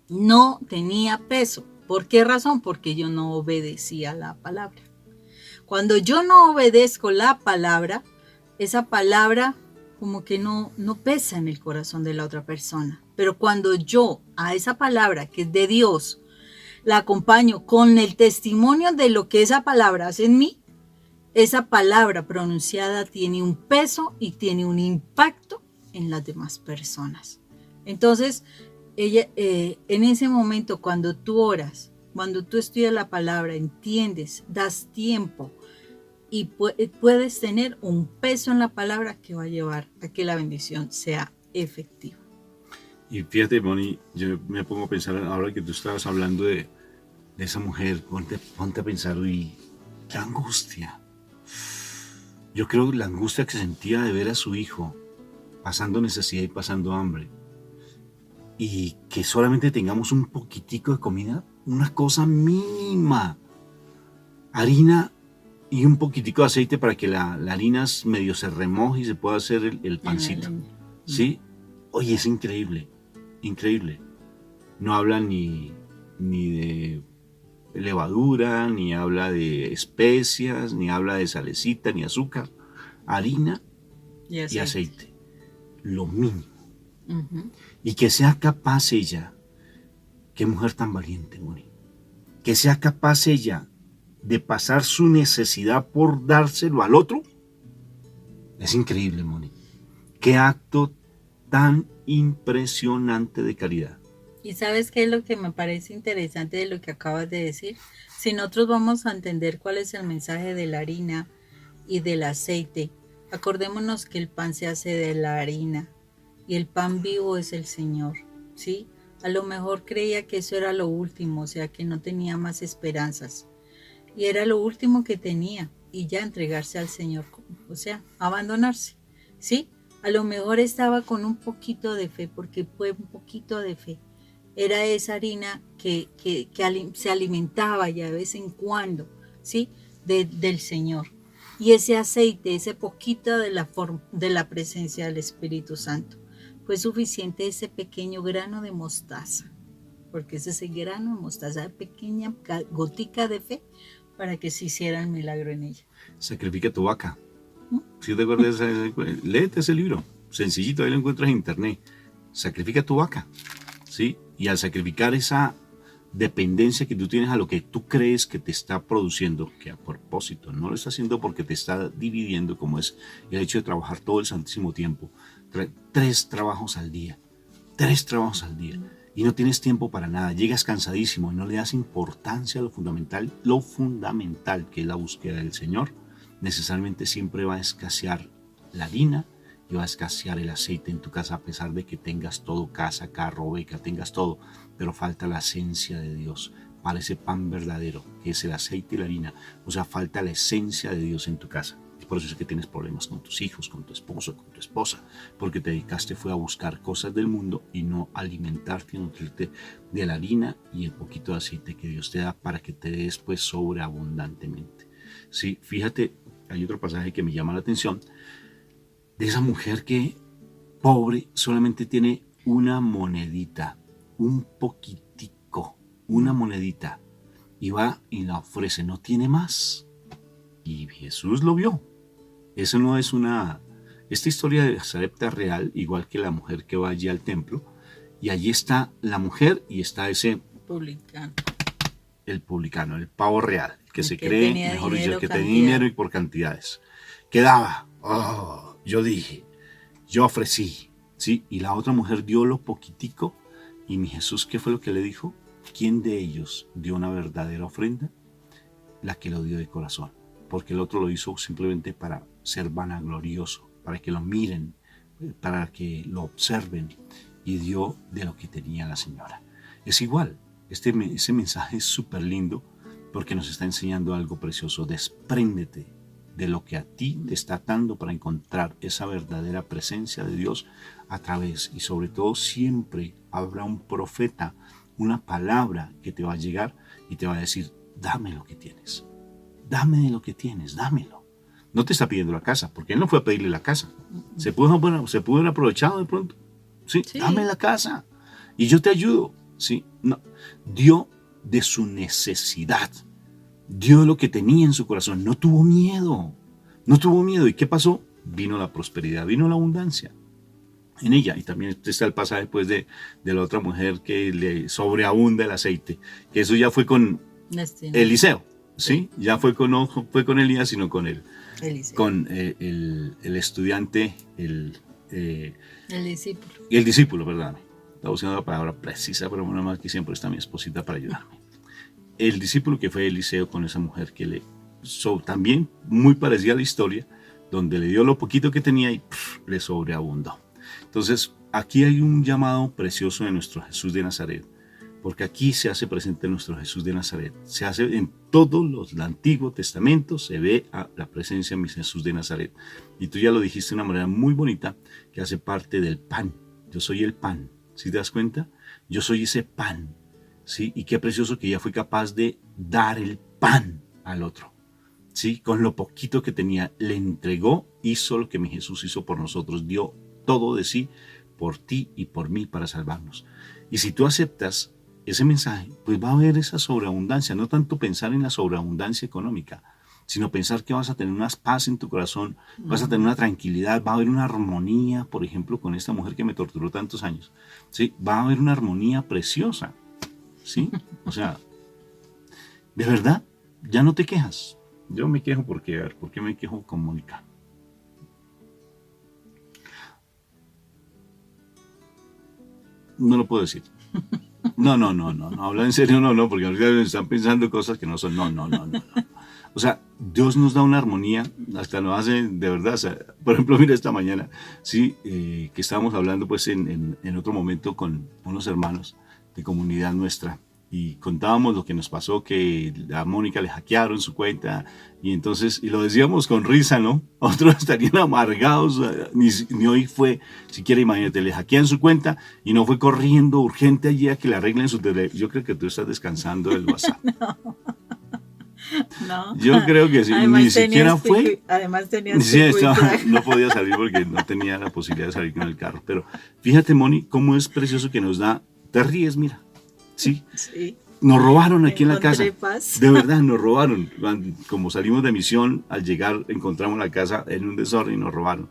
no tenía peso. ¿Por qué razón? Porque yo no obedecía la palabra. Cuando yo no obedezco la palabra, esa palabra como que no pesa en el corazón de la otra persona. Pero cuando yo a esa palabra que es de Dios, la acompaño con el testimonio de lo que esa palabra hace en mí, esa palabra pronunciada tiene un peso y tiene un impacto en las demás personas. Entonces, en ese momento, cuando tú oras, cuando tú estudias la palabra, entiendes, das tiempo y puedes tener un peso en la palabra que va a llevar a que la bendición sea efectiva. Y fíjate, Moni, yo me pongo a pensar, ahora que tú estabas hablando de esa mujer, ponte a pensar, uy, qué angustia. Yo creo que la angustia que sentía de ver a su hijo pasando necesidad y pasando hambre, y que solamente tengamos un poquitico de comida, una cosa mínima, harina y un poquitico de aceite para que la harina medio se remoje y se pueda hacer el pancito. ¿Sí? Oye, es increíble, increíble. No habla ni de levadura, ni habla de especias, ni habla de salecita, ni azúcar. Harina y aceite. Lo mínimo. Uh-huh. Y que sea capaz ella, qué mujer tan valiente, Moni, que sea capaz ella de pasar su necesidad por dárselo al otro, es increíble, Moni. Qué acto tan impresionante de caridad. ¿Y sabes qué es lo que me parece interesante de lo que acabas de decir? Si nosotros vamos a entender cuál es el mensaje de la harina y del aceite, acordémonos que el pan se hace de la harina y el pan vivo es el Señor, ¿sí? A lo mejor creía que eso era lo último, o sea, que no tenía más esperanzas. Y era lo último que tenía, y ya entregarse al Señor, o sea, abandonarse, ¿sí? A lo mejor estaba con un poquito de fe, porque fue un poquito de fe. Era esa harina que se alimentaba ya de vez en cuando, ¿sí? Del Señor. Y ese aceite, ese poquito de la presencia del Espíritu Santo. Fue suficiente ese pequeño grano de mostaza, porque es ese grano de mostaza, pequeña gotica de fe, para que se hiciera el milagro en ella. Sacrifica tu vaca. Si te acuerdas, léete ese libro, sencillito, ahí lo encuentras en internet. Sacrifica tu vaca, ¿sí? Y al sacrificar esa dependencia que tú tienes a lo que tú crees que te está produciendo, que a propósito no lo está haciendo porque te está dividiendo, como es el hecho de trabajar todo el santísimo tiempo, 3 trabajos al día, y no tienes tiempo para nada, llegas cansadísimo y no le das importancia a lo fundamental que es la búsqueda del Señor, necesariamente siempre va a escasear la harina y va a escasear el aceite en tu casa, a pesar de que tengas todo, casa, carro, beca, tengas todo, pero falta la esencia de Dios para ese pan verdadero, que es el aceite y la harina. O sea, falta la esencia de Dios en tu casa. Y por eso es que tienes problemas con tus hijos, con tu esposo, con tu esposa, porque te dedicaste fue a buscar cosas del mundo y no alimentarte y nutrirte de la harina y el poquito de aceite que Dios te da para que te des pues sobreabundantemente. Sí, fíjate, hay otro pasaje que me llama la atención, de esa mujer que, pobre, solamente tiene una monedita, un poquitico, una monedita, y va y la ofrece, no tiene más. Y Jesús lo vio. Eso no es esta historia de Sarepta real, igual que la mujer que va allí al templo, y allí está la mujer y está ese publicano. El publicano, el pavo real, el que se cree, mejor dicho, el que tenía dinero y por cantidades. Quedaba, yo dije, yo ofrecí, ¿sí? Y la otra mujer dio lo poquitico, y mi Jesús, ¿qué fue lo que le dijo? ¿Quién de ellos dio una verdadera ofrenda? La que lo dio de corazón, porque el otro lo hizo simplemente para ser vanaglorioso, para que lo miren, para que lo observen, y dio de lo que tenía la señora. Es igual, ese mensaje es súper lindo, porque nos está enseñando algo precioso. Despréndete de lo que a ti te está atando para encontrar esa verdadera presencia de Dios a través, y sobre todo siempre habrá un profeta, una palabra que te va a llegar y te va a decir, dame lo que tienes, dame de lo que tienes, dámelo. No te está pidiendo la casa, porque él no fue a pedirle la casa. Se pudo haber aprovechado de pronto. Sí, dame la casa y yo te ayudo. Sí, no, dio de su necesidad, dio lo que tenía en su corazón, no tuvo miedo. ¿Y qué pasó? Vino la prosperidad, vino la abundancia en ella. Y también está el pasaje pues, de la otra mujer que le sobreabunda el aceite, que eso ya fue con Eliseo, ¿sí? Ya no fue con Elías, sino con el estudiante, el discípulo. Y el discípulo, perdóname. Estaba buscando la palabra precisa, pero una más que siempre está mi esposita para ayudarme. El discípulo que fue Eliseo con esa mujer que también muy parecida a la historia, donde le dio lo poquito que tenía y le sobreabundó. Entonces, aquí hay un llamado precioso de nuestro Jesús de Nazaret, porque aquí se hace presente nuestro Jesús de Nazaret. Se hace en el Antiguo Testamento, se ve la presencia de mi Jesús de Nazaret. Y tú ya lo dijiste de una manera muy bonita, que hace parte del pan. Yo soy el pan, ¿sí te das cuenta? Yo soy ese pan, ¿sí? Y qué precioso que ella fue capaz de dar el pan al otro, ¿sí? Con lo poquito que tenía, le entregó, hizo lo que mi Jesús hizo por nosotros, dio todo de sí por ti y por mí para salvarnos. Y si tú aceptas ese mensaje, pues va a haber esa sobreabundancia, no tanto pensar en la sobreabundancia económica, sino pensar que vas a tener una paz en tu corazón, vas a tener una tranquilidad, va a haber una armonía, por ejemplo, con esta mujer que me torturó tantos años, ¿sí? Va a haber una armonía preciosa, ¿sí? O sea, de verdad, ya no te quejas. Yo me quejo porque, a ver, ¿por qué me quejo con Mónica? No lo puedo decir. No, habla en serio, no, porque ahorita están pensando cosas que no son, no. O sea, Dios nos da una armonía, hasta nos hace, de verdad, o sea, por ejemplo, mira esta mañana, sí, que estábamos hablando pues en otro momento con unos hermanos de comunidad nuestra, y contábamos lo que nos pasó, que a Mónica le hackearon su cuenta, y entonces, y lo decíamos con risa, ¿no? Otros estarían amargados, ni hoy fue, siquiera imagínate, le hackean su cuenta, y no fue corriendo urgente allí a que le arreglen su teléfono. Yo creo que tú estás descansando del WhatsApp. No. Yo creo que sí, Además ni siquiera fue. Además tenías Sí, no podía salir porque no tenía la posibilidad de salir con el carro. Pero fíjate, Moni, cómo es precioso que nos da. Te ríes, mira. Sí. Sí. Nos robaron aquí en la casa. Paz. De verdad, nos robaron. Como salimos de misión, al llegar encontramos la casa en un desorden y nos robaron.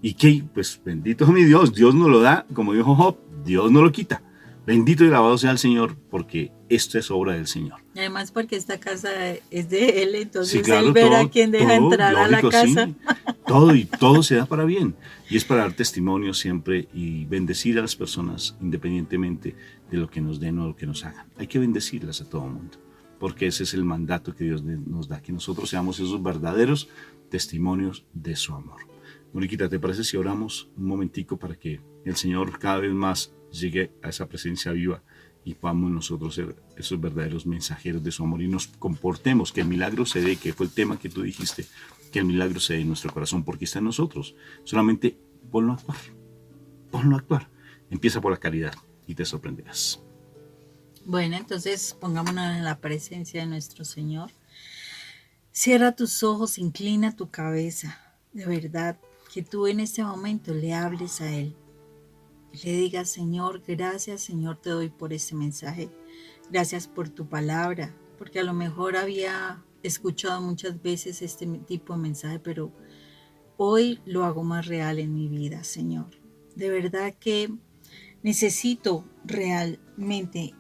¿Y qué? Pues bendito es mi Dios. Dios nos lo da, como dijo Job, Dios nos lo quita. Bendito y alabado sea el Señor, porque esto es obra del Señor. Además, porque esta casa es de Él, entonces sí, claro, Él verá todo, quién deja entrar lógico, a la casa. Sí. Todo se da para bien. Y es para dar testimonio siempre y bendecir a las personas independientemente de lo que nos den o lo que nos hagan. Hay que bendecirlas a todo el mundo, porque ese es el mandato que Dios nos da, que nosotros seamos esos verdaderos testimonios de su amor. Moniquita, ¿te parece si oramos un momentico para que el Señor cada vez más llegue a esa presencia viva y podamos nosotros ser esos verdaderos mensajeros de su amor y nos comportemos, que el milagro se dé, que fue el tema que tú dijiste, que el milagro se dé en nuestro corazón, porque está en nosotros. Solamente ponlo a actuar. Empieza por la caridad y te sorprenderás. Bueno, entonces pongámonos en la presencia de nuestro Señor. Cierra tus ojos, inclina tu cabeza. De verdad, que tú en este momento le hables a Él. Le digas, Señor, gracias, Señor, te doy por este mensaje. Gracias por tu palabra, porque a lo mejor había escuchado muchas veces este tipo de mensaje, pero hoy lo hago más real en mi vida, Señor. De verdad que necesito realmente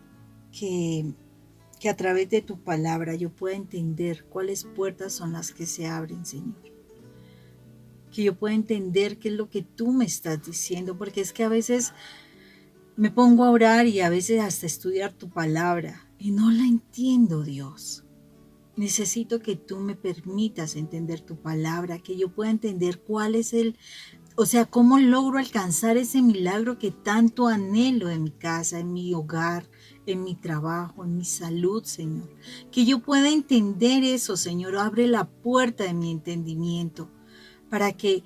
que a través de tu palabra yo pueda entender cuáles puertas son las que se abren, Señor. Que yo pueda entender qué es lo que tú me estás diciendo, porque es que a veces me pongo a orar y a veces hasta estudiar tu palabra y no la entiendo, Dios. Necesito que tú me permitas entender tu palabra, que yo pueda entender cuál es cómo logro alcanzar ese milagro que tanto anhelo en mi casa, en mi hogar, en mi trabajo, en mi salud, Señor. Que yo pueda entender eso, Señor. Abre la puerta de mi entendimiento para que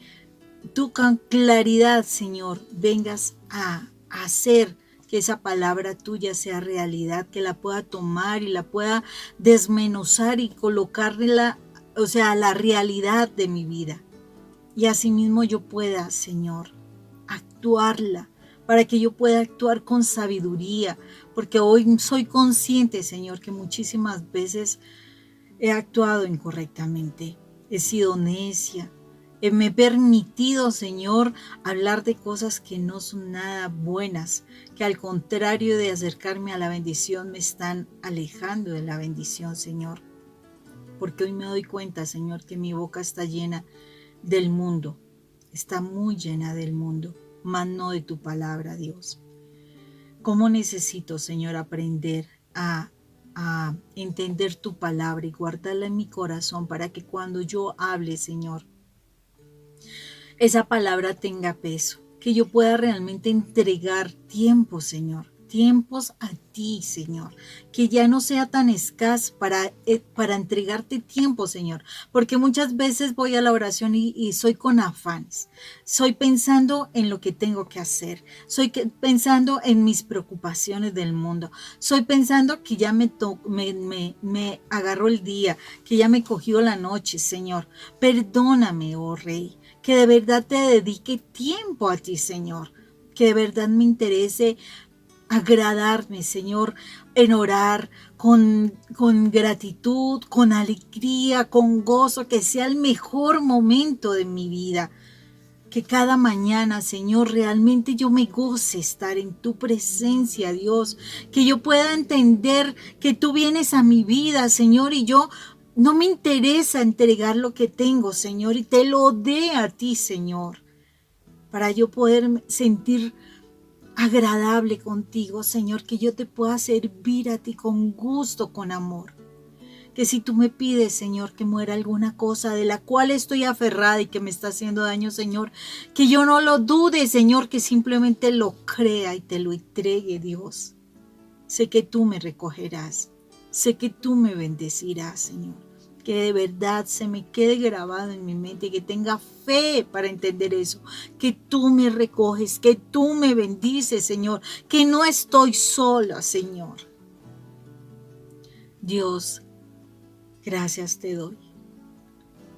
tú con claridad, Señor, vengas a hacer que esa palabra tuya sea realidad, que la pueda tomar y la pueda desmenuzar y colocarla, a la realidad de mi vida. Y asimismo yo pueda, Señor, actuarla, para que yo pueda actuar con sabiduría, porque hoy soy consciente, Señor, que muchísimas veces he actuado incorrectamente, he sido necia. Me he permitido, Señor, hablar de cosas que no son nada buenas, que al contrario de acercarme a la bendición me están alejando de la bendición, Señor. Porque hoy me doy cuenta, Señor, que mi boca está llena del mundo, está muy llena del mundo, mas no de tu palabra, Dios. ¿Cómo necesito, Señor, aprender a entender tu palabra y guardarla en mi corazón para que cuando yo hable, Señor, esa palabra tenga peso, que yo pueda realmente entregar tiempo, Señor, tiempos a ti, Señor, que ya no sea tan escaso para entregarte tiempo, Señor, porque muchas veces voy a la oración y soy con afanes, soy pensando en lo que tengo que hacer, pensando en mis preocupaciones del mundo, soy pensando que ya me agarró el día, que ya me cogió la noche, Señor. Perdóname, oh Rey, que de verdad te dedique tiempo a ti, Señor, que de verdad me interese agradarme, Señor, en orar con gratitud, con alegría, con gozo, que sea el mejor momento de mi vida. Que cada mañana, Señor, realmente yo me goce estar en tu presencia, Dios. Que yo pueda entender que tú vienes a mi vida, Señor, y yo no me interesa entregar lo que tengo, Señor, y te lo dé a ti, Señor, para yo poder sentir agradable contigo, Señor, que yo te pueda servir a ti con gusto, con amor. Que si tú me pides, Señor, que muera alguna cosa de la cual estoy aferrada y que me está haciendo daño, Señor, que yo no lo dude, Señor, que simplemente lo crea y te lo entregue, Dios. Sé que tú me recogerás, sé que tú me bendecirás, Señor. Que de verdad se me quede grabado en mi mente y que tenga fe para entender eso, que tú me recoges, que tú me bendices, Señor, que no estoy sola, Señor. Dios, gracias te doy.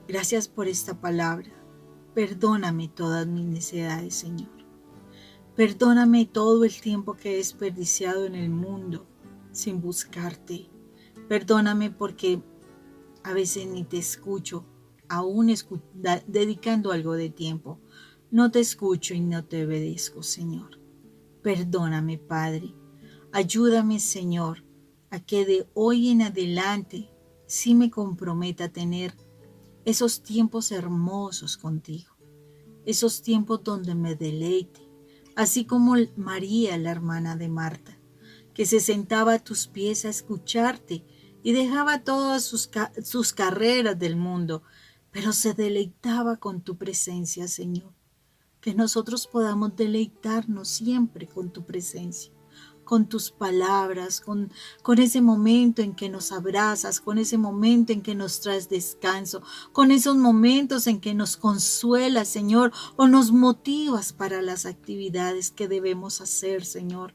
Gracias por esta palabra. Perdóname todas mis necedades, Señor. Perdóname todo el tiempo que he desperdiciado en el mundo sin buscarte. Perdóname porque a veces ni te escucho, aún dedicando algo de tiempo. No te escucho y no te obedezco, Señor. Perdóname, Padre. Ayúdame, Señor, a que de hoy en adelante sí me comprometa a tener esos tiempos hermosos contigo. Esos tiempos donde me deleite. Así como María, la hermana de Marta, que se sentaba a tus pies a escucharte y dejaba todas sus carreras del mundo, pero se deleitaba con tu presencia, Señor. Que nosotros podamos deleitarnos siempre con tu presencia, con tus palabras, con ese momento en que nos abrazas, con ese momento en que nos traes descanso, con esos momentos en que nos consuelas, Señor, o nos motivas para las actividades que debemos hacer, Señor.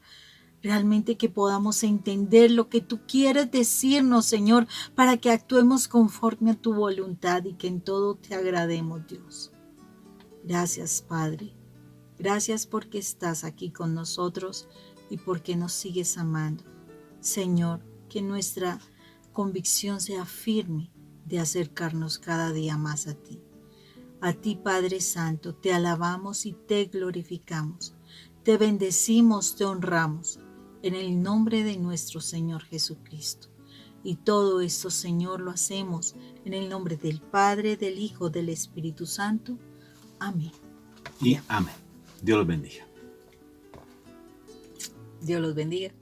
Realmente que podamos entender lo que tú quieres decirnos, Señor, para que actuemos conforme a tu voluntad y que en todo te agrademos, Dios. Gracias, Padre. Gracias porque estás aquí con nosotros y porque nos sigues amando. Señor, que nuestra convicción sea firme de acercarnos cada día más a ti. A ti, Padre Santo, te alabamos y te glorificamos. Te bendecimos, te honramos. En el nombre de nuestro Señor Jesucristo. Y todo esto, Señor, lo hacemos en el nombre del Padre, del Hijo, del Espíritu Santo. Amén. Y amén. Dios los bendiga. Dios los bendiga.